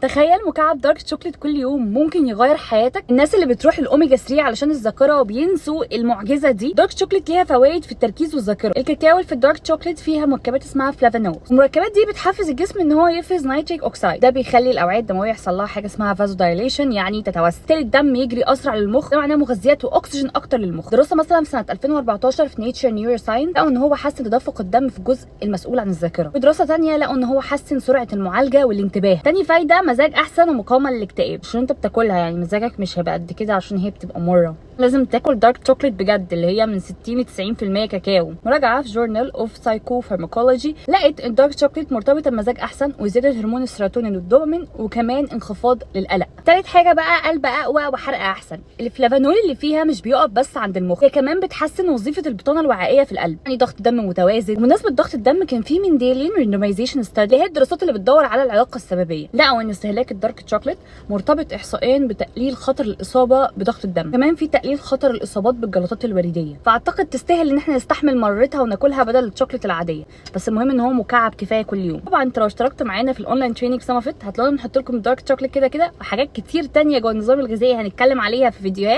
تخيل مكعب دارك شوكليت كل يوم ممكن يغير حياتك. الناس اللي بتروح الاوميجا 3 علشان الذاكره وبينسوا المعجزه دي، دارك شوكليت ليها فوائد في التركيز والذاكره. الكاكاو اللي في الدارك شوكليت فيها مركبات اسمها فلافونوز، المركبات دي بتحفز الجسم ان هو يفرز نيتريك اوكسيد، ده بيخلي الاوعيه الدمويه يحصل لها حاجه اسمها فازو دايليشن، يعني تتوسع، بالتالي الدم يجري اسرع للمخ، ده معناه مغذيات واكسجين اكتر للمخ. دراسه مثلا في سنه 2014 في نيتشر نيورو ساينس لقوا ان هو حسن تدفق الدم في الجزء المسؤول عن الذاكره. في دراسه ثانيه لقوا ان هو حسن سرعه المعالجه والانتباه. تاني فايده مزاج احسن ومقاومه للاكتئاب، عشان انت بتاكلها يعني مزاجك مش هيبقى قد كده عشان هي بتبقى مره. لازم تاكل دارك شوكليت بجد اللي هي من 60 ل 90% كاكاو. مراجعه في جورنال اوف سايكو فارماكولوجي لقت ان الدارك شوكليت مرتبطه بمزاج احسن وزياده هرمون السيروتونين والدوبامين وكمان انخفاض للقلق. تالت حاجه بقى قلب اقوى وحرق احسن. الفلافونول اللي فيها مش بيقف بس عند المخ، هي كمان بتحسن وظيفه البطانه الوعائيه في القلب، يعني ضغط دم متوازن. بمناسبه ضغط الدم كان في منديلين ريندومايزيشن ستادي، هي الدراسات اللي بتدور على العلاقه السببيه، لقوا ان استهلاك الدارك شوكليت مرتبط احصائيا بتقليل خطر الاصابه بضغط الدم، كمان في تقليل خطر الاصابات بالجلطات الوريديه. فاعتقد تستاهل ان احنا نستحمل مرارتها وناكلها بدل الشوكليت العاديه، بس المهم ان هو مكعب كفايه كل يوم. طبعا انت لو اشتركت معانا في الاونلاين تريننج سمافيت هتلاقوا بنحط لكم الدارك شوكليت كده وحاجات كتير تانية جوه النظام الغذائي هنتكلم عليها في فيديوهات.